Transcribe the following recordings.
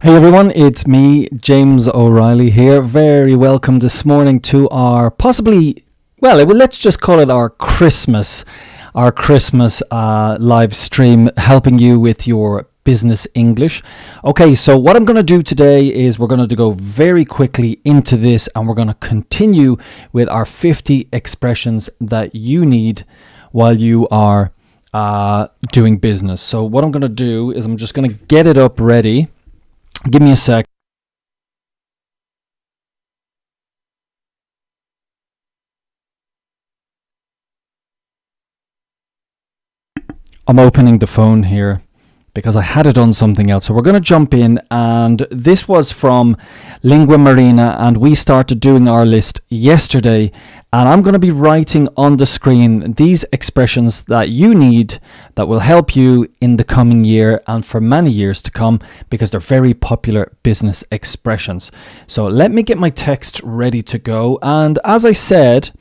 Hey everyone, it's me, James O'Reilly here. Very welcome this morning to our let's just call it our Christmas live stream, helping you with your business English. Okay, so what I'm going to do today is we're going to go very quickly into this, and we're going to continue with our 50 expressions that you need while you are doing business. So what I'm going to do is I'm just going to get it up ready. Give me a sec. I'm opening the phone here because I had it on something else. So we're going to jump in, and this was from Lingua Marina, and we started doing our list yesterday, and I'm going to be writing on the screen these expressions that you need that will help you in the coming year and for many years to come, because they're very popular business expressions. So let me get my text ready to go, and as I said,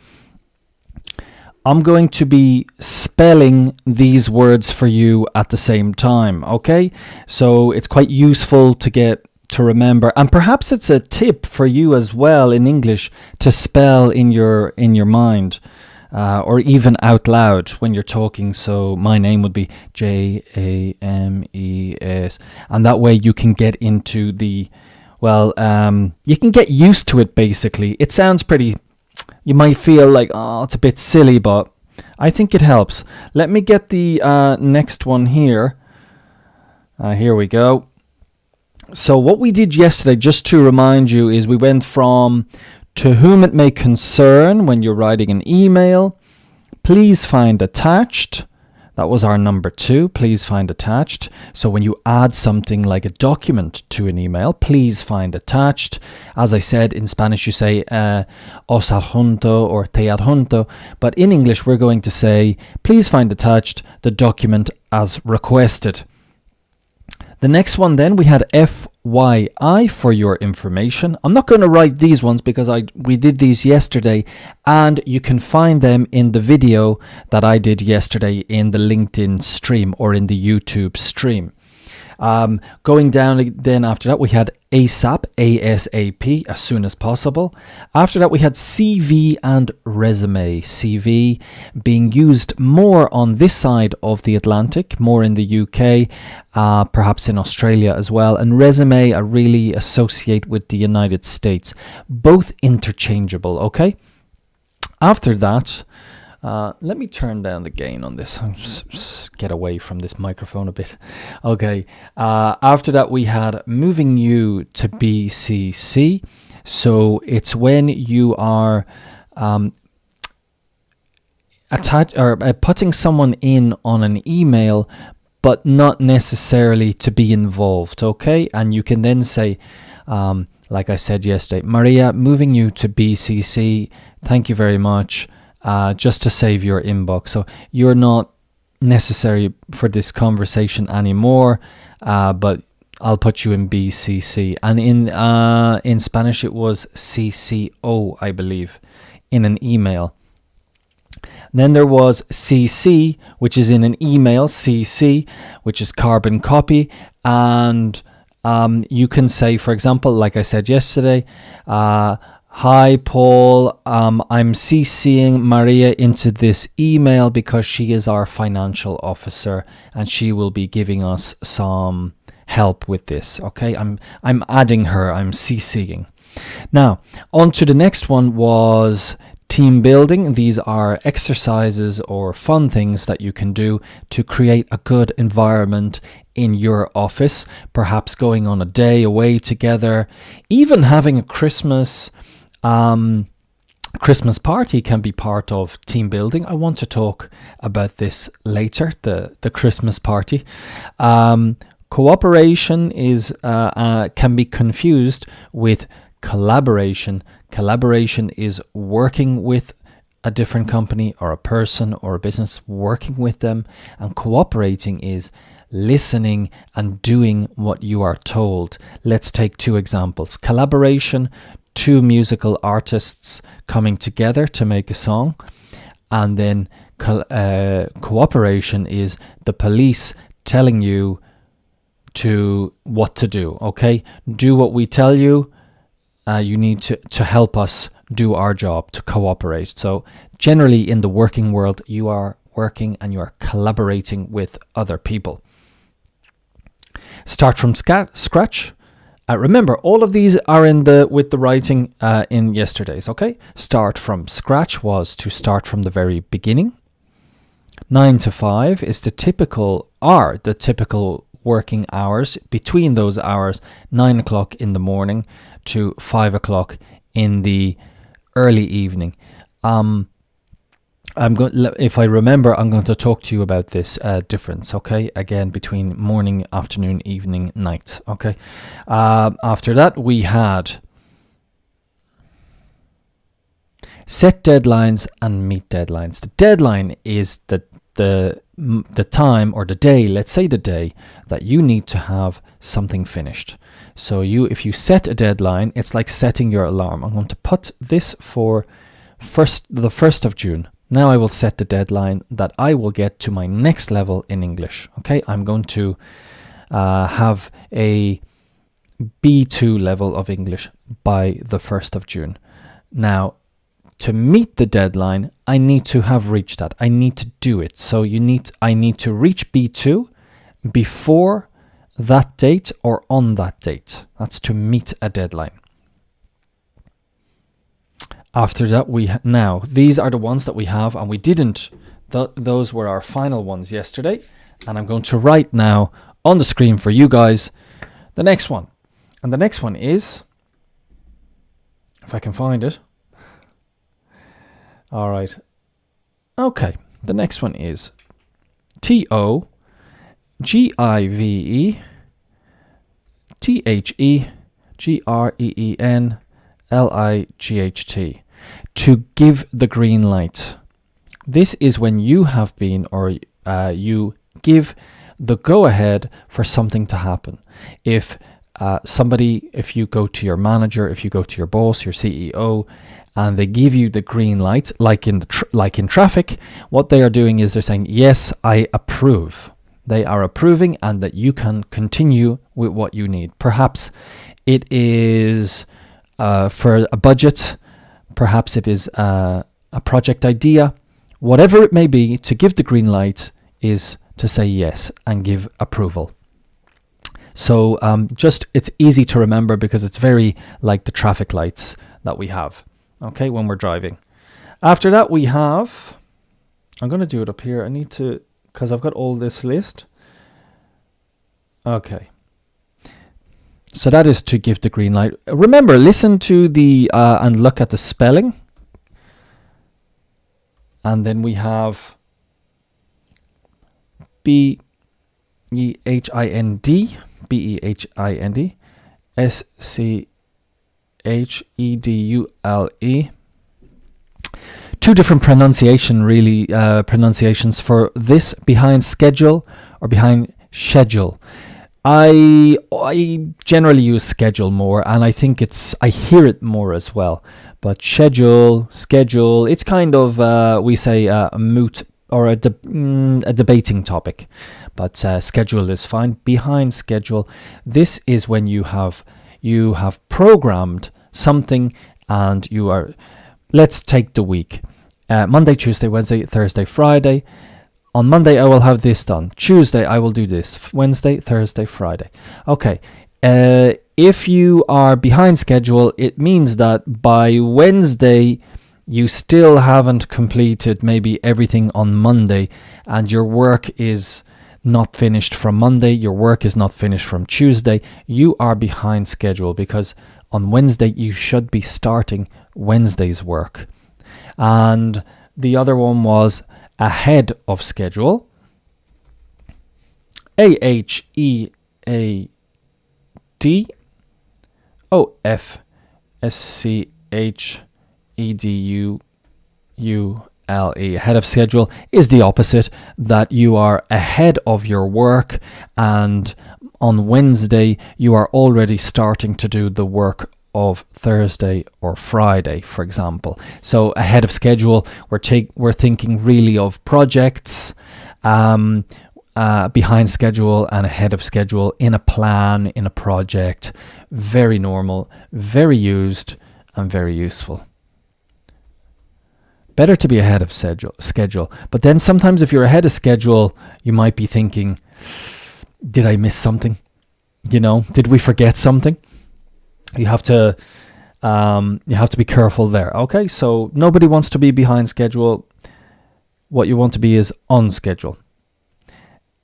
I'm going to be spelling these words for you at the same time, okay? So it's quite useful to remember, and perhaps it's a tip for you as well in English to spell in your mind, or even out loud when you're talking. So my name would be James, and that way you can get into you can get used to it. Basically, it sounds pretty. You might feel like, oh, it's a bit silly, but I think it helps. Let me get the next one here. Here we go. So what we did yesterday, just to remind you, is we went from to whom it may concern when you're writing an email. Please find attached. That was our number 2, please find attached. So when you add something like a document to an email, please find attached. As I said, in Spanish you say os adjunto or te adjunto, but in English we're going to say please find attached the document as requested. The next one then, we had FYI, for your information. I'm not going to write these ones because we did these yesterday, and you can find them in the video that I did yesterday in the LinkedIn stream or in the YouTube stream. Going down then after that, we had ASAP, ASAP, as soon as possible. After that, we had CV and resume. CV being used more on this side of the Atlantic, more in the UK, perhaps in Australia as well. And resume I really associate with the United States. Both interchangeable, okay? After that, let me turn down the gain on this. Just get away from this microphone a bit. Okay. After that, we had moving you to BCC. So it's when you are putting someone in on an email, but not necessarily to be involved. Okay, and you can then say, like I said yesterday, Maria, moving you to BCC. Thank you very much. Just to save your inbox. So you're not necessary for this conversation anymore, but I'll put you in BCC. And in Spanish it was CCO, I believe, in an email. Then there was CC, which is in an email, CC, which is carbon copy. And you can say, for example, like I said yesterday, hi Paul, I'm CCing Maria into this email because she is our financial officer and she will be giving us some help with this. Okay, I'm adding her, I'm CCing. Now, on to the next one was team building. These are exercises or fun things that you can do to create a good environment in your office, perhaps going on a day away together, even having a Christmas party can be part of team building. I want to talk about this later, the Christmas party. Cooperation is can be confused with collaboration. Collaboration is working with a different company or a person or a business, working with them, and cooperating is listening and doing what you are told. Let's take 2 examples. Collaboration, 2 musical artists coming together to make a song, and then cooperation is the police telling you to what to do. Okay, do what we tell you. You need to help us do our job, to cooperate. So generally in the working world, you are working and you are collaborating with other people. Start from scratch. Remember, all of these are with the writing in yesterday's. Okay, start from scratch was to start from the very beginning. 9 to 5 is the typical working hours. Between those hours, 9 o'clock in the morning to 5 o'clock in the early evening. If I remember, I'm going to talk to you about this difference, okay? Again, between morning, afternoon, evening, night, okay? After that, we had set deadlines and meet deadlines. The deadline is the time or the day, let's say the day, that you need to have something finished. So if you set a deadline, it's like setting your alarm. I'm going to put this for the 1st of June. Now I will set the deadline that I will get to my next level in English. Okay, I'm going to have a B2 level of English by the 1st of June. Now, to meet the deadline, I need to have reached that. I need to do it. So I need to reach B2 before that date or on that date. That's to meet a deadline. After that, now these are the ones that we have, and we didn't. Those were our final ones yesterday, and I'm going to write now on the screen for you guys the next one. And the next one is, if I can find it. All right. Okay. The next one is TOGIVETHEGREENLIGHT. To give the green light. This is when you have been, or you give the go ahead for something to happen. If you go to your manager, if you go to your boss, your CEO, and they give you the green light, like in traffic, what they are doing is they're saying, yes, I approve. They are approving, and that you can continue with what you need. Perhaps it is for a budget. Perhaps it is a project idea. Whatever it may be, to give the green light is to say yes and give approval. So it's easy to remember because it's very like the traffic lights that we have, okay, when we're driving. After that, we have, I'm going to do it up here. I need to, because I've got all this list. Okay. So that is to give the green light. Remember, listen to the and look at the spelling. And then we have BEHIND, BEHIND, SCHEDULE. Two different pronunciations for this: behind schedule or behind schedule. I generally use schedule more, and I think I hear it more as well. But schedule, it's kind of we say a moot or a debating topic. But schedule is fine. Behind schedule, this is when you have programmed something, and you are. Let's take the week: Monday, Tuesday, Wednesday, Thursday, Friday. On Monday, I will have this done. Tuesday, I will do this. Wednesday, Thursday, Friday. Okay. If you are behind schedule, it means that by Wednesday, you still haven't completed maybe everything on Monday, and your work is not finished from Monday. Your work is not finished from Tuesday. You are behind schedule because on Wednesday, you should be starting Wednesday's work. And the other one was ahead of schedule. AHEAD OFSCHEDULE. Ahead of schedule is the opposite, that you are ahead of your work, and on Wednesday you are already starting to do the work of Thursday or Friday, for example. So ahead of schedule, we're thinking really of projects, behind schedule and ahead of schedule in a plan, in a project. Very normal, very used, and very useful. Better to be ahead of schedule. But then sometimes if you're ahead of schedule, you might be thinking, did I miss something? Did we forget something? You have to be careful there. Okay, so nobody wants to be behind schedule. What you want to be is on schedule.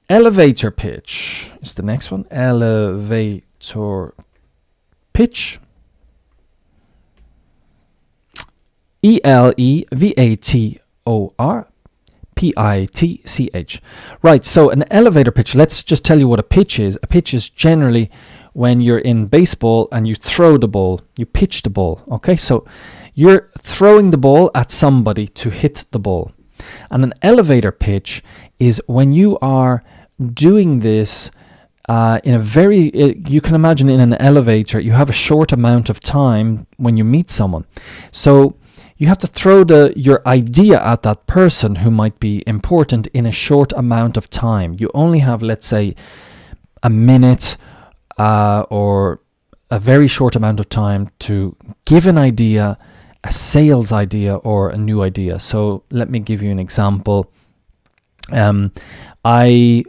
Elevator pitch is the next one. Elevator pitch. ELEVATOR PITCH. Right, so an elevator pitch, let's just tell you what a pitch is. A pitch is generally when you're in baseball and you throw the ball, you pitch the ball. Okay, so you're throwing the ball at somebody to hit the ball. And an elevator pitch is when you are doing this in a very, you can imagine in an elevator, you have a short amount of time when you meet someone. So you have to throw your idea at that person who might be important in a short amount of time. You only have, let's say, a minute or a very short amount of time to give an idea, a sales idea or a new idea. So let me give you an example. I'm a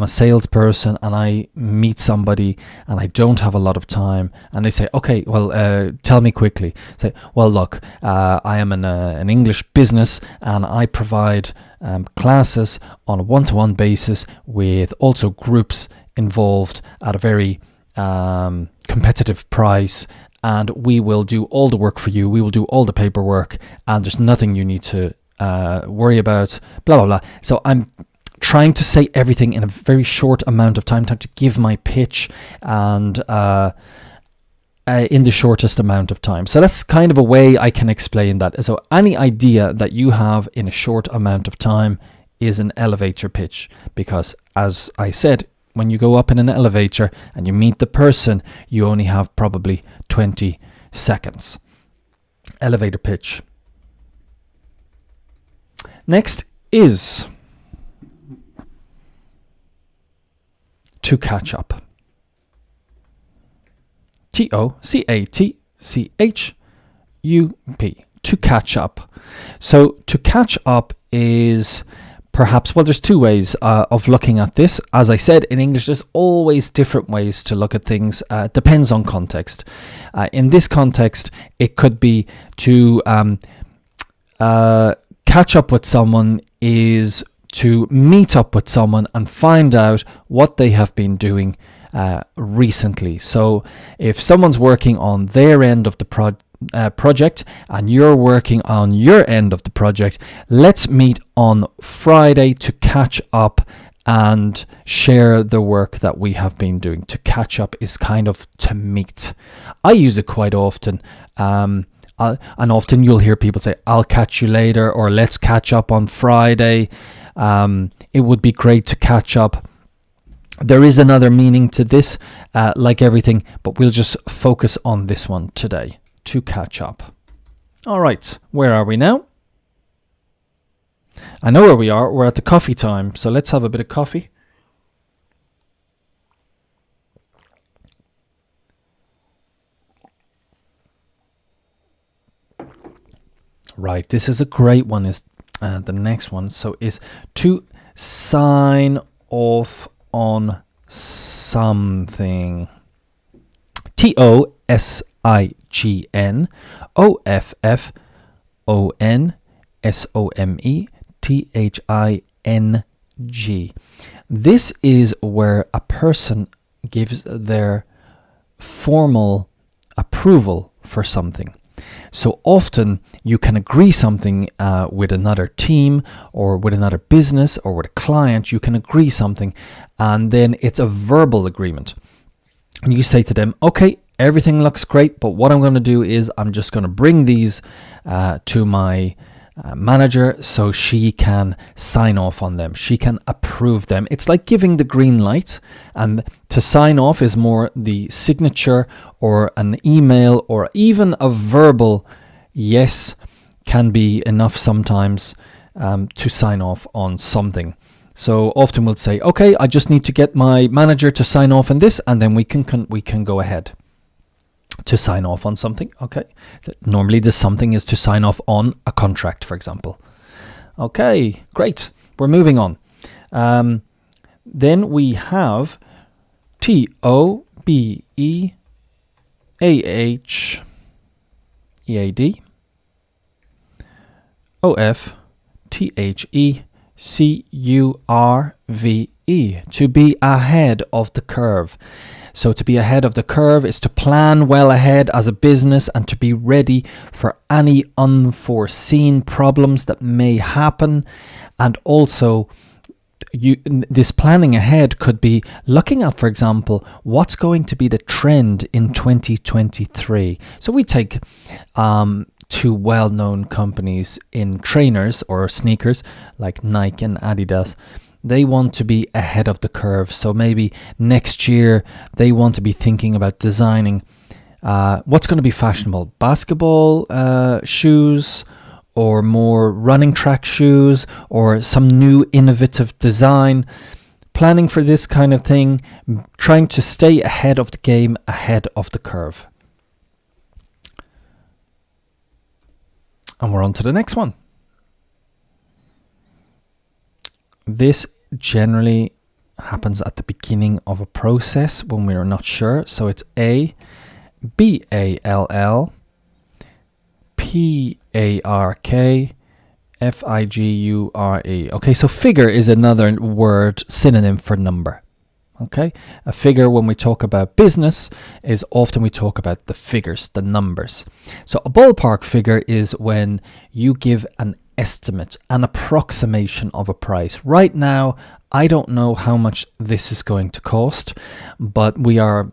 salesperson and I meet somebody and I don't have a lot of time, and they say, okay, well, tell me quickly. Say, well, look, I am an English business and I provide classes on a one-to-one basis with also groups involved at a very competitive price, and we will do all the work for you. We will do all the paperwork, and there's nothing you need to worry about, blah, blah, blah. So I'm trying to say everything in a very short amount of time to give my pitch, and in the shortest amount of time. So that's kind of a way I can explain that. So any idea that you have in a short amount of time is an elevator pitch, because as I said, when you go up in an elevator and you meet the person, you only have probably 20 seconds. Elevator pitch. Next is to catch up. TOCATCHUP. To catch up. So to catch up is perhaps, well, there's two ways of looking at this. As I said, in English, there's always different ways to look at things. Depends on context. In this context, it could be to catch up with someone is to meet up with someone and find out what they have been doing recently. So if someone's working on their end of the project and you're working on your end of the project, let's meet on Friday to catch up and share the work that we have been doing. To catch up is kind of to meet. I use it quite often. And often you'll hear people say, I'll catch you later, or let's catch up on Friday. It would be great to catch up. There is another meaning to this, like everything, but we'll just focus on this one today. To catch up. All right, where are we now? I know where we are. We're at the coffee time, so let's have a bit of coffee. Right, this is a great one. Is the next one. So is to sign off on something. TOSIGNOFFONSOMETHING. This is where a person gives their formal approval for something. So often you can agree something with another team or with another business or with a client. You can agree something and then it's a verbal agreement. And you say to them, okay, everything looks great, but what I'm going to do is I'm just going to bring these to my manager so she can sign off on them. She can approve them. It's like giving the green light, and to sign off is more the signature or an email or even a verbal yes can be enough sometimes to sign off on something. So often we'll say, okay, I just need to get my manager to sign off on this, and then we can go ahead to sign off on something. Okay. Normally the something is to sign off on a contract, for example. Okay, great. We're moving on. Then we have TOBEAHEAD OFTHECURVE, to be ahead of the curve. So to be ahead of the curve is to plan well ahead as a business and to be ready for any unforeseen problems that may happen. And also, this planning ahead could be looking at, for example, what's going to be the trend in 2023. So we take two well-known companies in trainers or sneakers like Nike and Adidas. They want to be ahead of the curve. So maybe next year they want to be thinking about designing what's going to be fashionable. Basketball shoes, or more running track shoes, or some new innovative design. Planning for this kind of thing, trying to stay ahead of the game, ahead of the curve. And we're on to the next one. This generally happens at the beginning of a process when we're not sure. So it's BALL PARK FIGURE. Okay, so figure is another word synonym for number. Okay, a figure, when we talk about business, is often we talk about the figures, the numbers. So a ballpark figure is when you give an estimate, an approximation of a price. Right now, I don't know how much this is going to cost, but we are,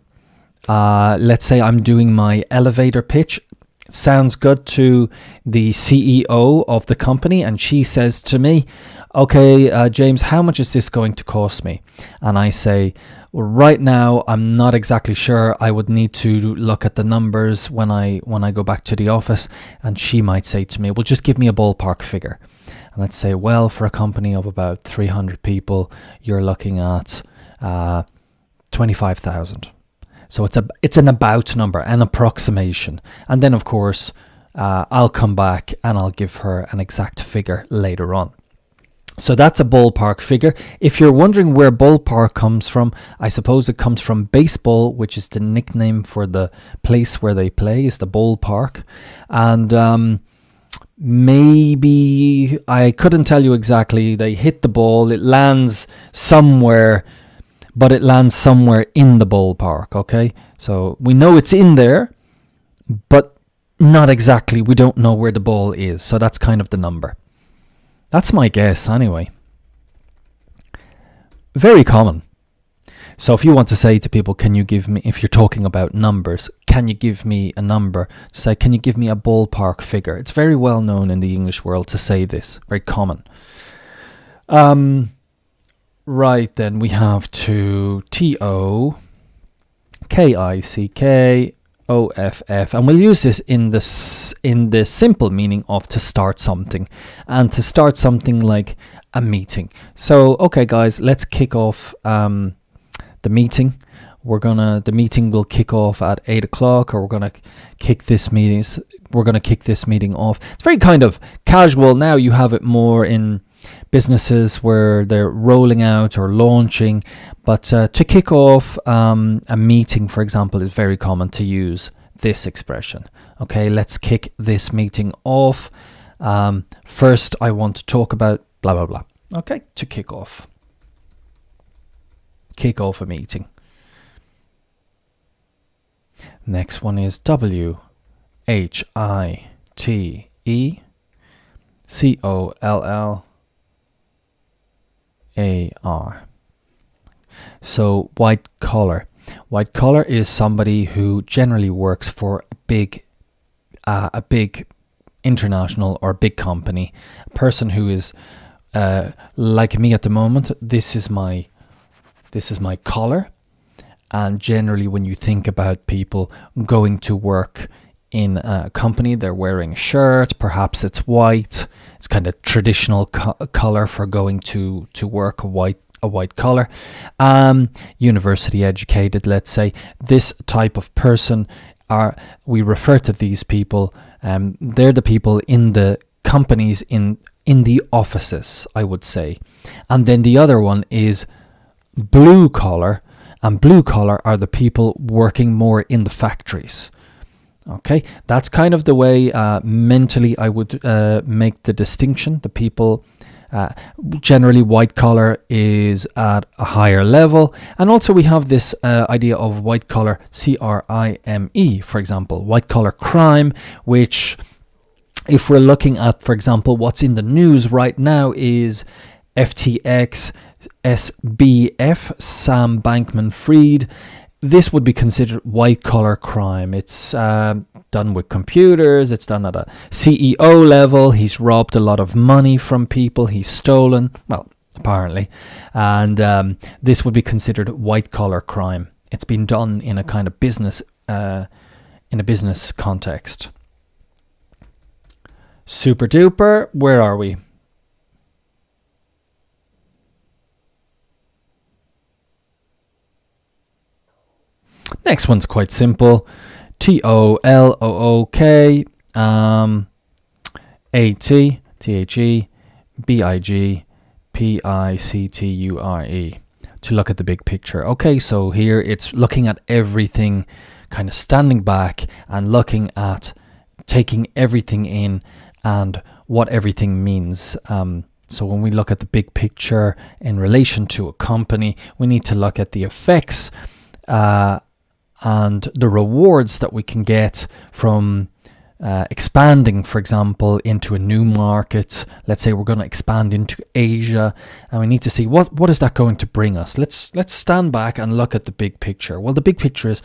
let's say I'm doing my elevator pitch. It sounds good to the CEO of the company, and she says to me, okay, James, how much is this going to cost me? And I say, well, right now, I'm not exactly sure. I would need to look at the numbers when I go back to the office. And she might say to me, well, just give me a ballpark figure. And I'd say, well, for a company of about 300 people, you're looking at 25,000. So it's an about number, an approximation. And then, of course, I'll come back and I'll give her an exact figure later on. So that's a ballpark figure. If you're wondering where ballpark comes from, I suppose it comes from baseball, which is the nickname for the place where they play, is the ballpark. And maybe, I couldn't tell you exactly, they hit the ball, it lands somewhere, but it lands somewhere in the ballpark, okay? So we know it's in there, but not exactly. We don't know where the ball is. So that's kind of the number. That's my guess anyway. Very common. So if you want to say to people, can you give me, if you're talking about numbers, can you give me a number? Say, can you give me a ballpark figure? It's very well known in the English world to say this. Very common. Right, then we have to TOKICKOFF, and we'll use this in the simple meaning of to start something, and to start something like a meeting. So, okay, guys, let's kick off the meeting. The meeting will kick off at 8 o'clock, or we're gonna kick this meeting. We're gonna kick this meeting off. It's very kind of casual now. You have it more in businesses where they're rolling out or launching, but to kick off a meeting, for example, is very common to use this expression. Okay, let's kick this meeting off. First, I want to talk about blah blah blah. Okay, to kick off a meeting. Next one is WHITECOLLAR. So white collar. White collar is somebody who generally works for a big international or big company. A person who is like me at the moment. This is my collar. And generally, when you think about people going to work in a company. They're wearing a shirt, perhaps it's white. It's kind of traditional color for going to work, a white collar. University educated, let's say. This type of person, we refer to these people, they're the people in the companies, in the offices, I would say. And then the other one is blue collar, and blue collar are the people working more in the factories. Okay, that's kind of the way mentally I would make the distinction. The people, generally white collar is at a higher level. And also we have this idea of white collar, crime, for example, white collar crime, which if we're looking at, for example, what's in the news right now is FTX, SBF, Sam Bankman-Fried. This would be considered white collar crime. It's done with computers. It's done at a CEO level. He's robbed a lot of money from people. He's stolen, well, apparently. And this would be considered white collar crime. It's been done in a kind of business, in a business context. Super duper. Where are we? Next one's quite simple. TOLOOK, ATTHEBIGPICTURE, to look at the big picture. Okay, so here it's looking at everything, kind of standing back and looking at taking everything in and what everything means. So when we look at the big picture in relation to a company, we need to look at the effects and the rewards that we can get from expanding, for example, into a new market. Let's say we're going to expand into Asia, and we need to see what is that going to bring us. Let's stand back and look at the big picture. Well, the big picture is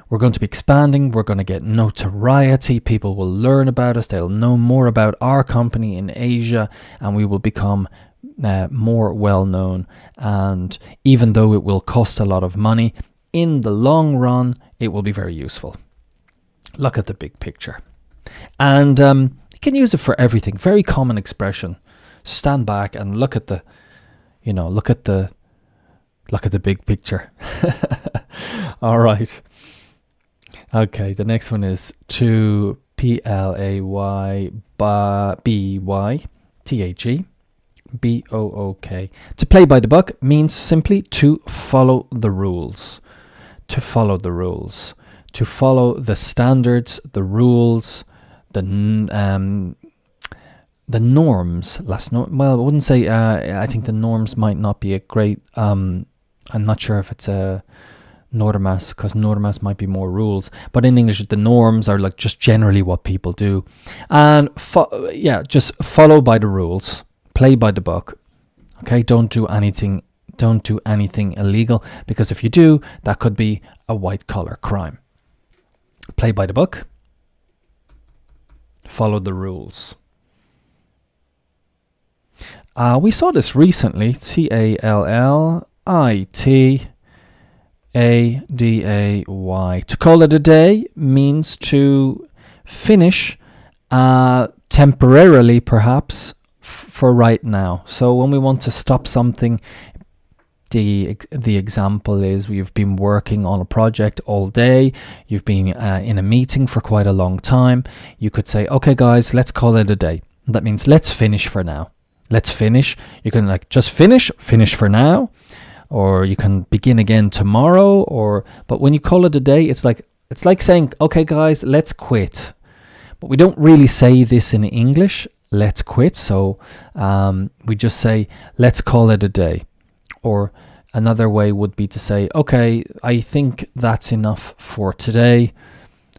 we're going to be expanding. We're going to get notoriety. People will learn about us. They'll know more about our company in Asia, and we will become more well known. And even though it will cost a lot of money, in the long run, it will be very useful. Look at the big picture. And you can use it for everything. Very common expression. Stand back and look at the big picture. All right. Okay, the next one is to PLAYBYTHE To play by the book means simply to follow the rules. To follow the rules, to follow the standards, the rules, the norms. Well, I wouldn't say. I think the norms might not be a great. I'm not sure if it's a normas, because normas might be more rules. But in English, the norms are like just generally what people do, and just follow by the rules, play by the book. Okay, don't do anything illegal, because if you do, that could be a white collar crime. Play by the book, follow the rules. We saw this recently. CALLITADAY. To call it a day means to finish temporarily, perhaps for right now. So when we want to stop something, the example is you've been working on a project all day, you've been in a meeting for quite a long time. You could say, okay guys, let's call it a day. That means let's finish for now. Let's finish. You can just finish for now, or you can begin again tomorrow. But when you call it a day, it's like saying, okay guys, let's quit. But we don't really say this in English, let's quit. So we just say, let's call it a day. Or another way would be to say, okay, I think that's enough for today.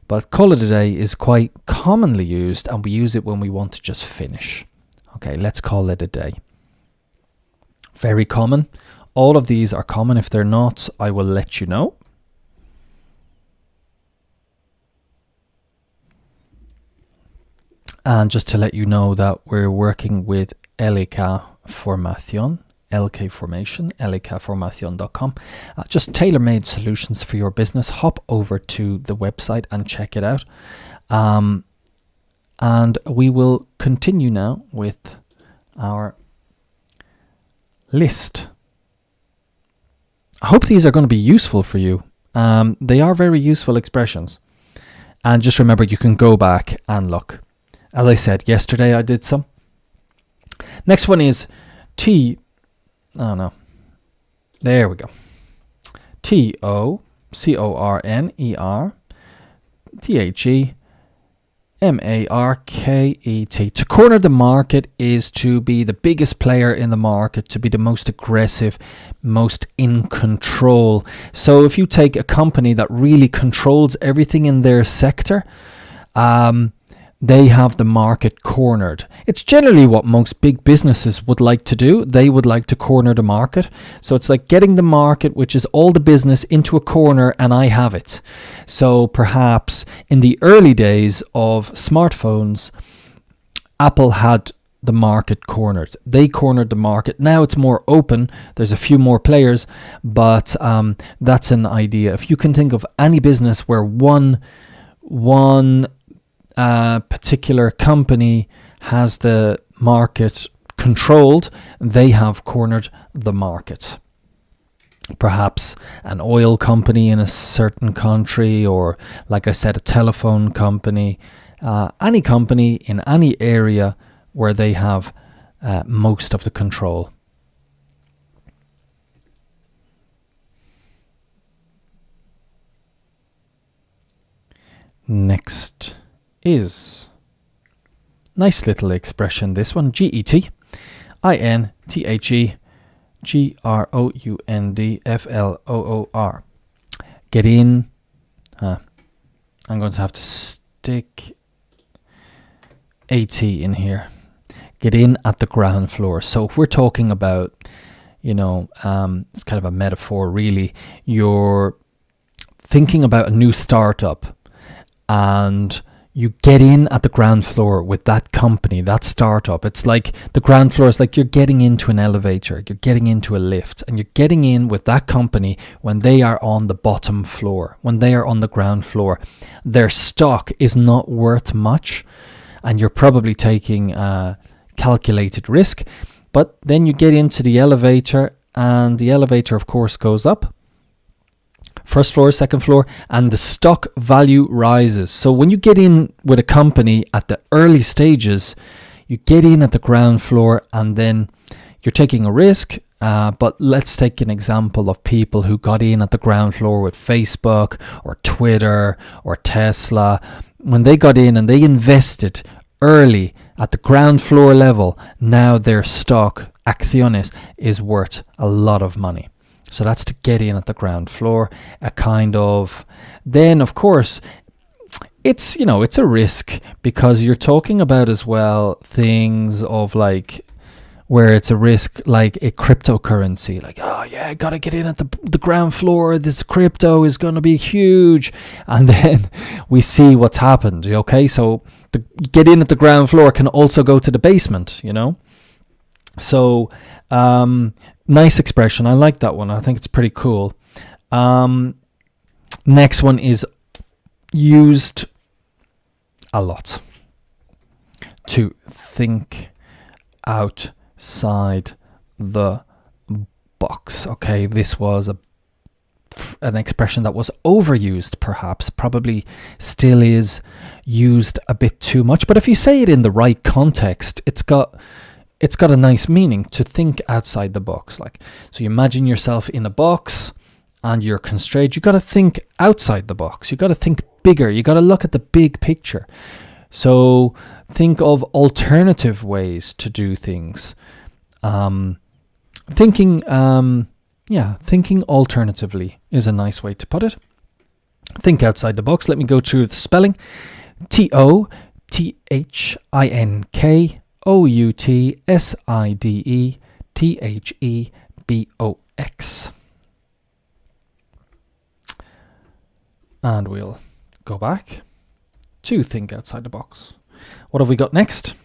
But call it a day is quite commonly used, and we use it when we want to just finish. Okay, let's call it a day. Very common. All of these are common. If they're not, I will let you know. And just to let you know that we're working with LK Formation, LK Formation, lkformation.com. Just tailor-made solutions for your business. Hop over to the website and check it out. And we will continue now with our list. I hope these are going to be useful for you. They are very useful expressions. And just remember, you can go back and look. As I said, yesterday I did some. Next one is there we go. TOCORNER THEMARKET. To corner the market is to be the biggest player in the market, to be the most aggressive, most in control. So if you take a company that really controls everything in their sector, they have the market cornered. It's generally what most big businesses would like to do. They would like to corner the market. So it's like getting the market, which is all the business, into a corner, and I have it. So perhaps in the early days of smartphones, Apple had the market cornered. They cornered the market. Now it's more open. There's a few more players, but that's an idea. If you can think of any business where one particular company has the market controlled, they have cornered the market. Perhaps an oil company in a certain country, or like I said, a telephone company, any company in any area where they have most of the control. Next is nice little expression, this one, GETINTHE GROUNDFLOOR. Get in. I'm going to have to stick AT in here. Get in at the ground floor. So if we're talking about, it's kind of a metaphor really. You're thinking about a new startup, and you get in at the ground floor with that company, that startup. It's like the ground floor is like you're getting into an elevator, you're getting into a lift, and you're getting in with that company when they are on the bottom floor, when they are on the ground floor. Their stock is not worth much, and you're probably taking a calculated risk. But then you get into the elevator, and the elevator, of course, goes up. First floor, second floor, and the stock value rises. So when you get in with a company at the early stages, you get in at the ground floor, and then you're taking a risk. But let's take an example of people who got in at the ground floor with Facebook or Twitter or Tesla. When they got in and they invested early at the ground floor level, now their stock, acciones, is worth a lot of money. So that's to get in at the ground floor, a kind of. Then, of course, it's a risk, because you're talking about as well things of like where it's a risk, like a cryptocurrency, like, oh yeah, I gotta get in at the ground floor, this crypto is gonna be huge, and then we see what's happened. Okay, so the get in at the ground floor can also go to the basement, So nice expression. I like that one. I think it's pretty cool. Next one is used a lot. To think outside the box. Okay, this was an expression that was overused, perhaps, probably still is used a bit too much. But if you say it in the right context, it's got a nice meaning, to think outside the box. Like, so you imagine yourself in a box and you're constrained. You got to think outside the box. You got to think bigger. You got to look at the big picture. So think of alternative ways to do things. Thinking alternatively is a nice way to put it. Think outside the box. Let me go through the spelling. TOTHINKOUTSIDETHEBOX. And we'll go back to think outside the box. What have we got next?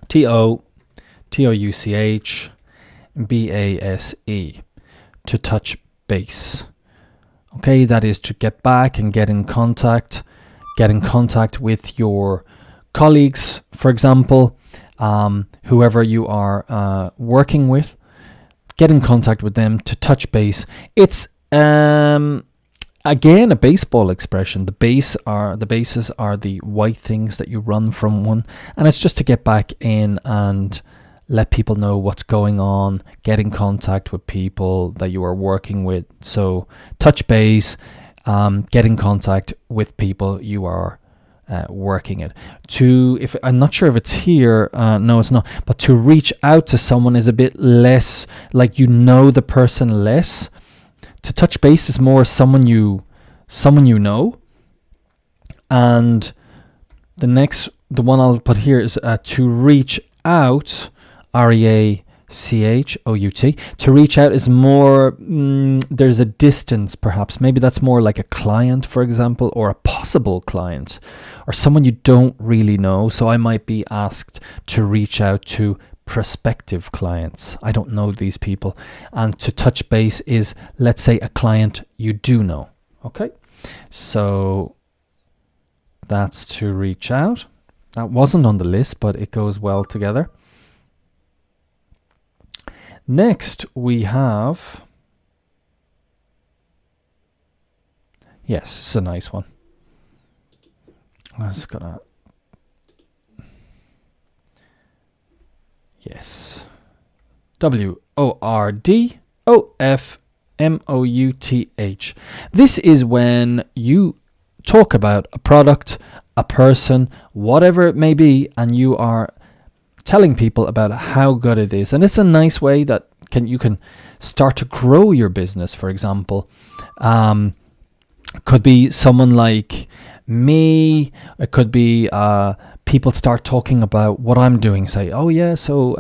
TOUCHBASE. To touch base. Okay, that is to get back and get in contact with your colleagues, for example, whoever you are working with. Get in contact with them to touch base. It's again a baseball expression. The bases are the white things that you run from one, and it's just to get back in and let people know what's going on, get in contact with people that you are working with. So touch base, get in contact with people you are working it. If I'm not sure if it's here, no it's not, but to reach out to someone is a bit less like you know the person less. To touch base is more someone you know. And the one I'll put here is to reach out, REACHOUT. To reach out is more, there's a distance perhaps. Maybe that's more like a client, for example, or a possible client, or someone you don't really know. So I might be asked to reach out to prospective clients. I don't know these people. And to touch base is, let's say, a client you do know. Okay, so that's to reach out. That wasn't on the list, but it goes well together. Next, we have, yes, it's a nice one. I'm just gonna, yes, WORDOFMOUTH. This is when you talk about a product, a person, whatever it may be, and you are telling people about how good it is. And it's a nice way that you can start to grow your business. For example, could be someone like me. It could be people start talking about what I'm doing. Say, oh yeah, so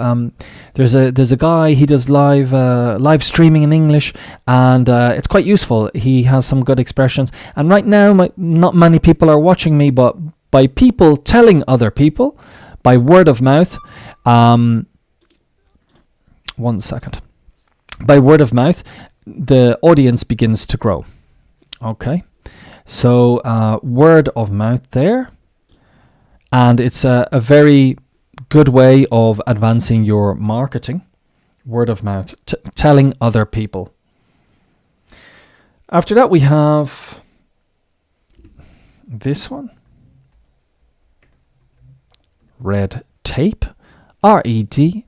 there's a guy, he does live streaming in English, and it's quite useful. He has some good expressions. And right now, not many people are watching me, but by people telling other people, by word of mouth, 1 second. By word of mouth, the audience begins to grow. Okay, so word of mouth there, and it's a very good way of advancing your marketing. Word of mouth, telling other people. After that, we have this one. Red tape, REDTAPE.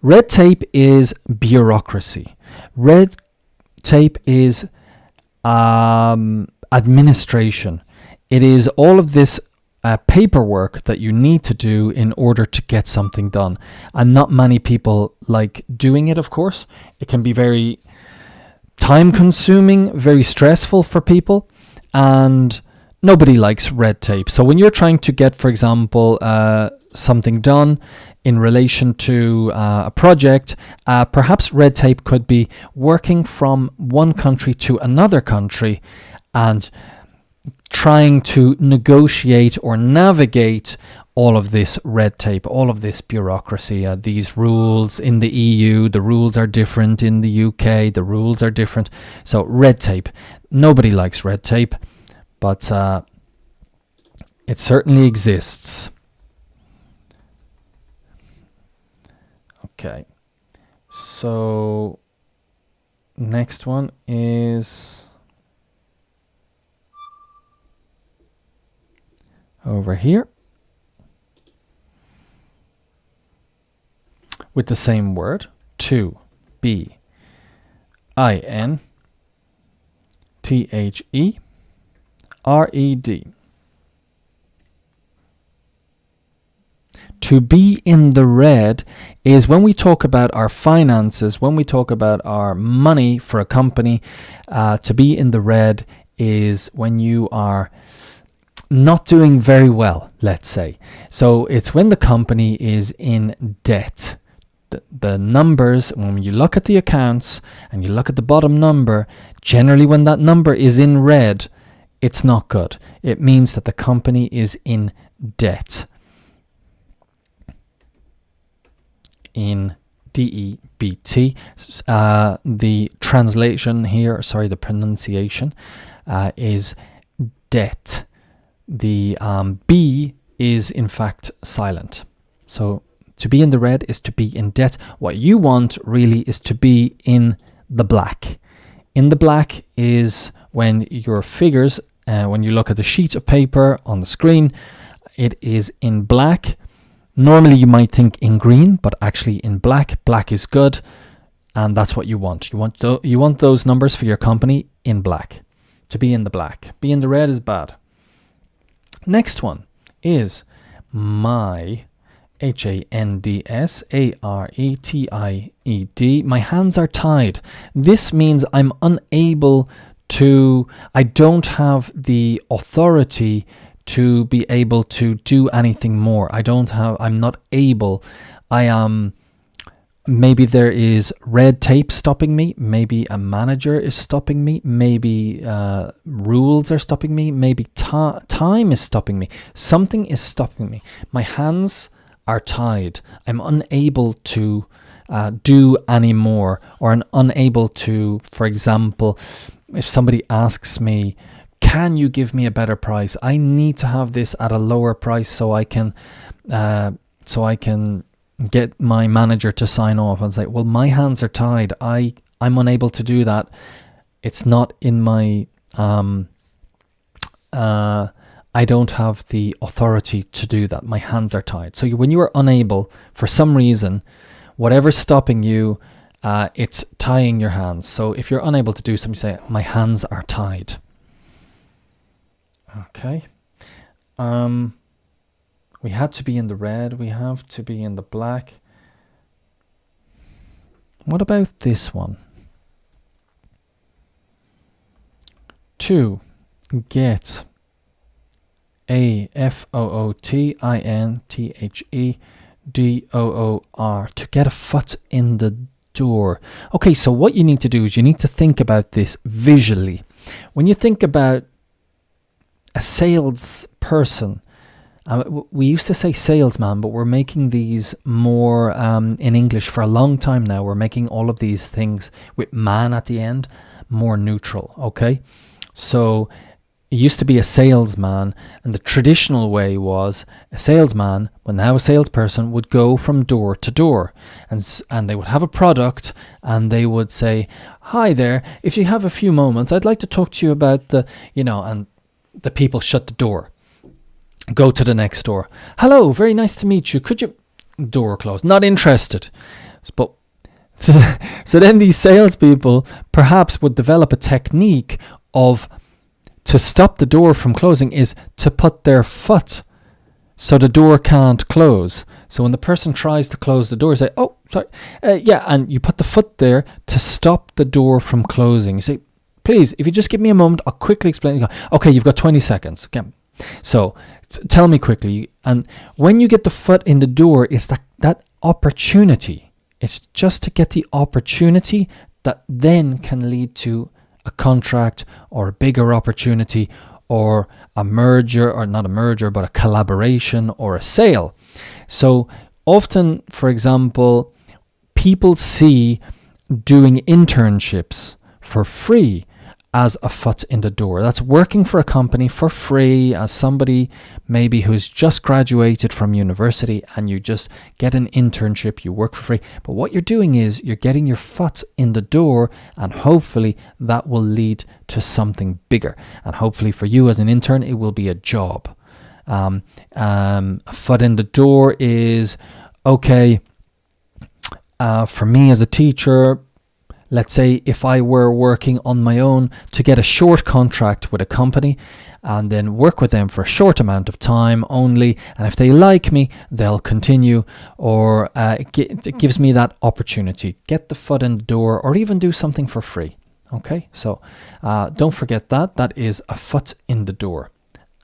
Red tape is bureaucracy. Red tape is administration. It is all of this paperwork that you need to do in order to get something done. And not many people like doing it, of course. It can be very time consuming, very stressful for people, and nobody likes red tape. So when you're trying to get, for example, something done in relation to a project, perhaps red tape could be working from one country to another country and trying to negotiate or navigate all of this red tape, all of this bureaucracy, these rules in the EU, the rules are different in the UK, the rules are different. So red tape, nobody likes red tape, but it certainly exists. Okay, so next one is over here with the same word, to be INTHERED. To be in the red is when we talk about our finances, when we talk about our money for a company. To be in the red is when you are not doing very well, let's say. So it's when the company is in debt. The numbers, when you look at the accounts and you look at the bottom number, generally when that number is in red, it's not good. It means that the company is in debt. In D-E-B-T. The translation here, sorry, the pronunciation is debt. The B is in fact silent. So to be in the red is to be in debt. What you want really is to be in the black. In the black is when your figures, when you look at the sheet of paper on the screen, it is in black. Normally you might think in green, but actually in black. Black is good, and that's what you want. You want those numbers for your company in black. To be in the black. Be in the red is bad. Next one is my, H-A-N-D-S-A-R-E-T-I-E-D. My hands are tied. This means I'm unable to, I don't have the authority to be able to do anything more. I'm not able. Maybe there is red tape stopping me. Maybe a manager is stopping me. Maybe rules are stopping me. Maybe time is stopping me. Something is stopping me. My hands are tied. I'm unable to do any more, or I'm unable to, for example, if somebody asks me, can you give me a better price? I need to have this at a lower price so I can get my manager to sign off and say, well, my hands are tied. I'm unable to do that. It's not in my I don't have the authority to do that. My hands are tied. So when you are unable for some reason, whatever's stopping you, it's tying your hands. So if you're unable to do something, say, my hands are tied. Okay. We had to be in the red. We have to be in the black. What about this one? To get A-F-O-O-T-I-N-T-H-E-D-O-O-R. To get a foot in the door. Okay, so what you need to do is you need to think about this visually. When you think about a salesperson, we used to say salesman, but we're making these more in English for a long time now. We're making all of these things with man at the end more neutral, okay? So it used to be a salesman, and the traditional way was a salesman, but now a salesperson would go from door to door, and they would have a product, and they would say, hi there, if you have a few moments, I'd like to talk to you about the, and the people shut the door. Go to the next door. Hello, very nice to meet you. Could you... Door closed. Not interested. But so then these salespeople perhaps would develop a technique of, to stop the door from closing, is to put their foot so the door can't close. So when the person tries to close the door, say, oh, sorry. And you put the foot there to stop the door from closing. You say, please, if you just give me a moment, I'll quickly explain. You go, okay, you've got 20 seconds. Okay. So tell me quickly. And when you get the foot in the door, it's that opportunity. It's just to get the opportunity that then can lead to a contract or a bigger opportunity or a merger, or not a merger, but a collaboration or a sale. So often, for example, people see doing internships for free as a foot in the door. That's working for a company for free as somebody maybe who's just graduated from university, and you just get an internship, you work for free. But what you're doing is you're getting your foot in the door, and hopefully that will lead to something bigger. And hopefully for you as an intern, it will be a job. A foot in the door is, okay, for me as a teacher, let's say if I were working on my own, to get a short contract with a company and then work with them for a short amount of time only, and if they like me, they'll continue, or it gives me that opportunity. Get the foot in the door, or even do something for free. Okay, so don't forget that. That is a foot in the door.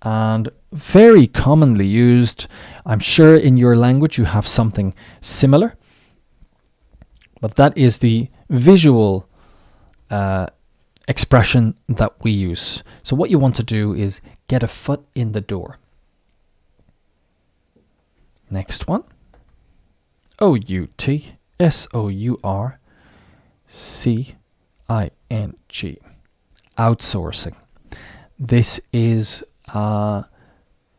And very commonly used, I'm sure in your language you have something similar, but that is the visual expression that we use. So what you want to do is get a foot in the door. Next one. S-O-U-R-C-I-N-G. Outsourcing. This is,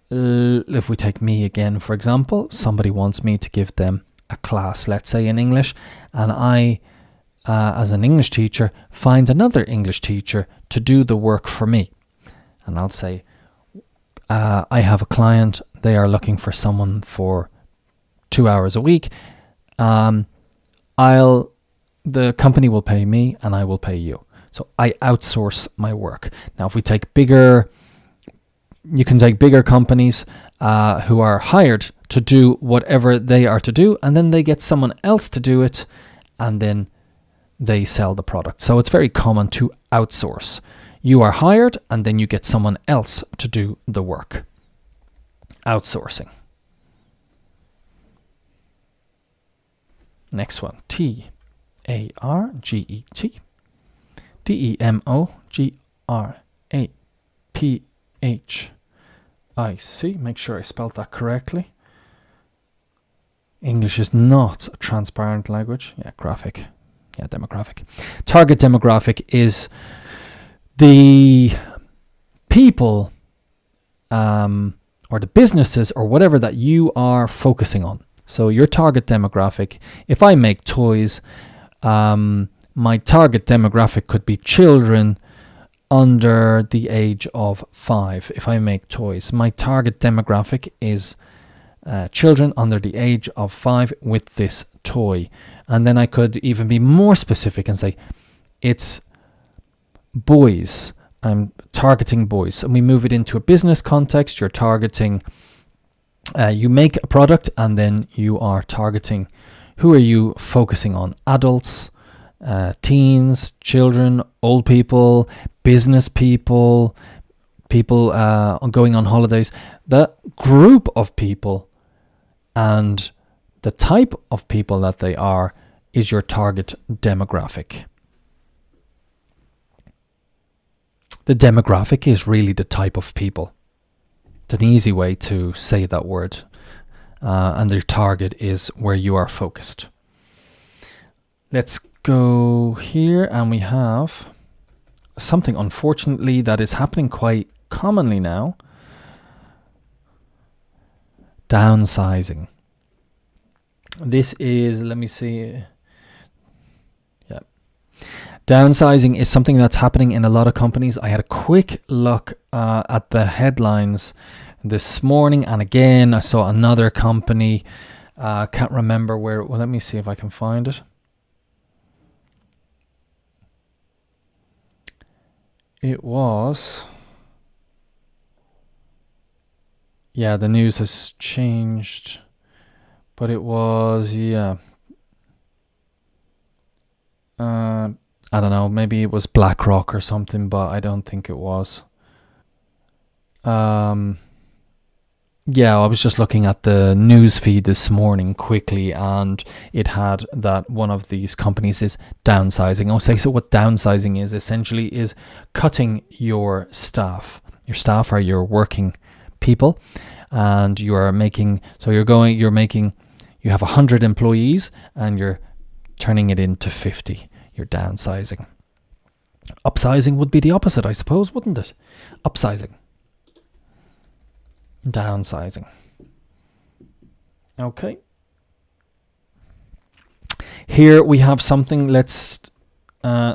if we take me again, for example, somebody wants me to give them a class, let's say in English, and I, as an English teacher, find another English teacher to do the work for me. And I'll say, I have a client, they are looking for someone for 2 hours a week. The company will pay me and I will pay you. So I outsource my work. Now, if we take you can take bigger companies who are hired to do whatever they are to do, and then they get someone else to do it, and then they sell the product. So it's very common to outsource. You are hired, and then you get someone else to do the work. Outsourcing. Next one, T-A-R-G-E-T. D-E-M-O-G-R-A-P-H-I-C. Make sure I spelled that correctly. English is not a transparent language. Yeah, graphic. Yeah, demographic. Target demographic is the people or the businesses or whatever that you are focusing on. So your target demographic, if I make toys, my target demographic could be children under the age of 5. If I make toys, my target demographic is children under the age of 5 with this toy. And then I could even be more specific and say it's boys. I'm targeting boys. And we move it into a business context. You're targeting, you make a product and then you are targeting, who are you focusing on? Adults, teens, children, old people, business people, people going on holidays. The group of people and the type of people that they are is your target demographic. The demographic is really the type of people. It's an easy way to say that word. And their target is where you are focused. Let's go here, and we have something, unfortunately, that is happening quite commonly now. Downsizing. This is, let me see. Yeah. Downsizing is something that's happening in a lot of companies. I had a quick look at the headlines this morning, and again, I saw another company. Can't remember where. Well, let me see if I can find it. It was, yeah, the news has changed, but it was, yeah, I don't know, maybe it was BlackRock or something, but I don't think it was. Yeah, I was just looking at the news feed this morning quickly, and it had that one of these companies is downsizing. I'll say, so what downsizing is essentially is cutting your staff. Your staff are your working people, and you are making, so you have 100 employees and you're turning it into 50. You're downsizing. Upsizing would be the opposite, I suppose, wouldn't it? Upsizing. Downsizing. Okay. Here we have something, let's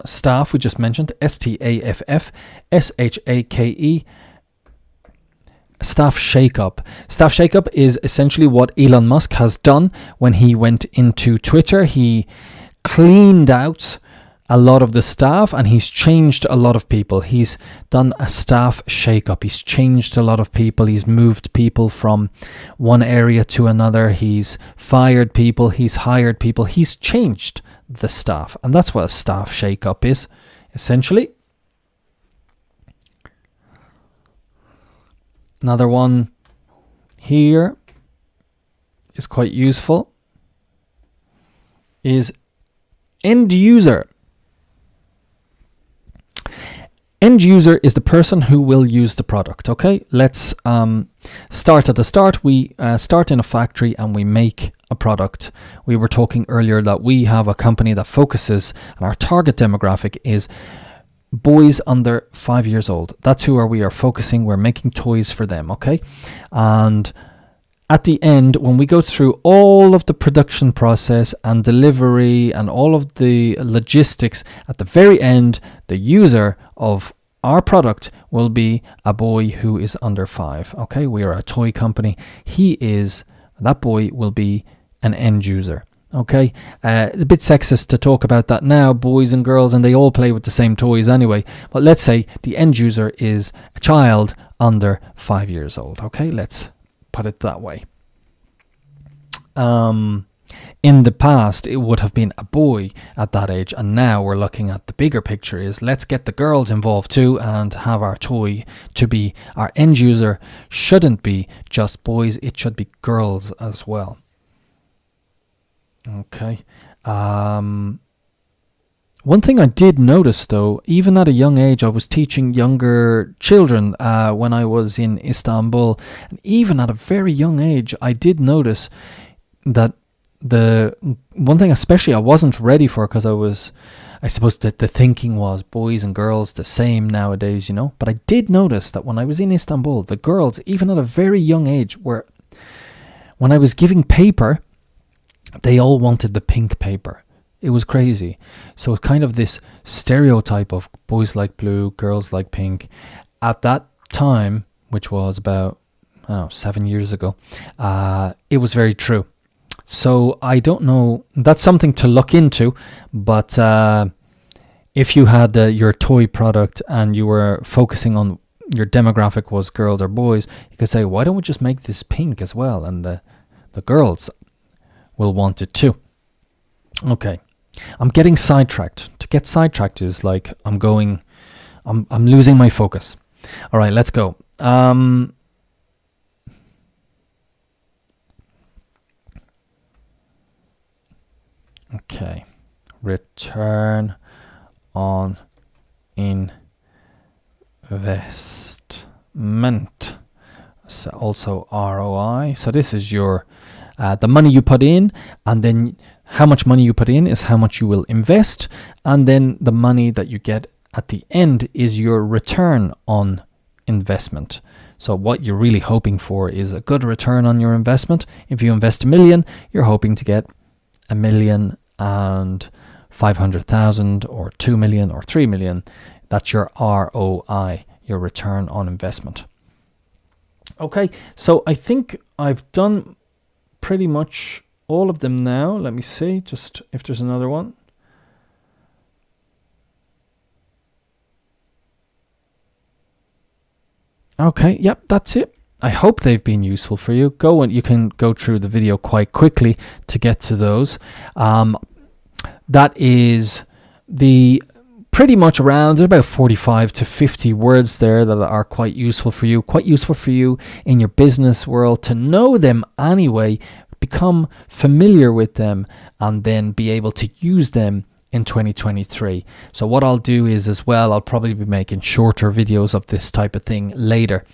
staff, we just mentioned, STAFF, SHAKE, staff shakeup. Staff shakeup is essentially what Elon Musk has done when he went into Twitter. He cleaned out a lot of the staff and he's changed a lot of people. He's done a staff shakeup. He's changed a lot of people. He's moved people from one area to another. He's fired people. He's hired people. He's changed the staff. And that's what a staff shakeup is, essentially. Another one here is quite useful, is end user. End user is the person who will use the product. Okay, let's start at the start. We start in a factory and we make a product. We were talking earlier that we have a company that focuses, and our target demographic is boys under 5 years old. That's who we are focusing. We're making toys for them, okay? And at the end, when we go through all of the production process and delivery and all of the logistics, at the very end, the user of our product will be a boy who is under 5. Okay, we are a toy company. That boy will be an end user. Okay, it's a bit sexist to talk about that now, boys and girls, and they all play with the same toys anyway. But let's say the end user is a child under 5 years old. Okay, let's put it that way. In the past, it would have been a boy at that age, and now we're looking at the bigger picture is let's get the girls involved too and have our toy to be our end user. Shouldn't be just boys, it should be girls as well. Okay. One thing I did notice though, even at a young age, I was teaching younger children when I was in Istanbul, and even at a very young age, I did notice that the one thing especially I wasn't ready for, because I suppose that the thinking was boys and girls the same nowadays, but I did notice that when I was in Istanbul, the girls, even at a very young age, when I was giving paper, they all wanted the pink paper. It was crazy. So kind of this stereotype of boys like blue, girls like pink. At that time, which was about 7 years ago, it was very true. So I don't know, that's something to look into, but if you had your toy product and you were focusing on your demographic was girls or boys, you could say, why don't we just make this pink as well? And the girls will want it too. Okay, I'm getting sidetracked. To get sidetracked is like I'm losing my focus. All right, let's go. Okay, return on investment, so also ROI. So this is your the money you put in, and then how much money you put in is how much you will invest, and then the money that you get at the end is your return on investment. So what you're really hoping for is a good return on your investment. If you invest 1 million, you're hoping to get 1,500,000 or 2 million or 3 million. That's your ROI, your return on investment. Okay, so I think I've done pretty much all of them now. Let me see, just if there's another one. Okay, yep, that's it. I hope they've been useful for you. You can go through the video quite quickly to get to those. That is the pretty much around, there's about 45 to 50 words there that are quite useful for you in your business world to know them anyway, become familiar with them, and then be able to use them in 2023. So what I'll do is as well, I'll probably be making shorter videos of this type of thing later.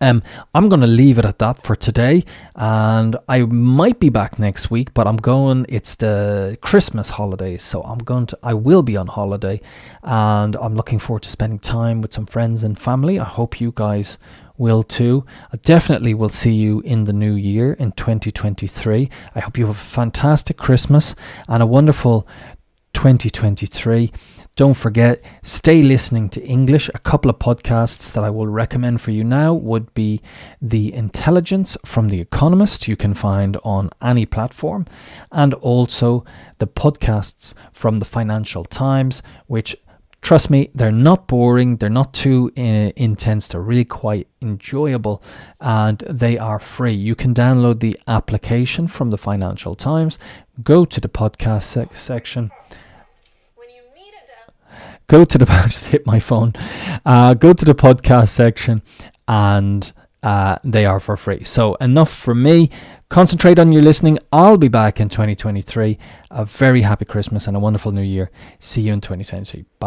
I'm going to leave it at that for today, and I might be back next week, but it's the Christmas holidays, so I will be on holiday, and I'm looking forward to spending time with some friends and family. I hope you guys will too. I definitely will see you in the new year in 2023. I hope you have a fantastic Christmas and a wonderful 2023. Don't forget, stay listening to English. A couple of podcasts that I will recommend for you now would be The Intelligence from The Economist, you can find on any platform, and also the podcasts from the Financial Times, which, trust me, they're not boring, they're not too intense, they're really quite enjoyable, and they are free. You can download the application from the Financial Times, go to the podcast section. Just hit my phone. Go to the podcast section, and they are for free. So enough from me. Concentrate on your listening. I'll be back in 2023. A very happy Christmas and a wonderful new year. See you in 2023. Bye.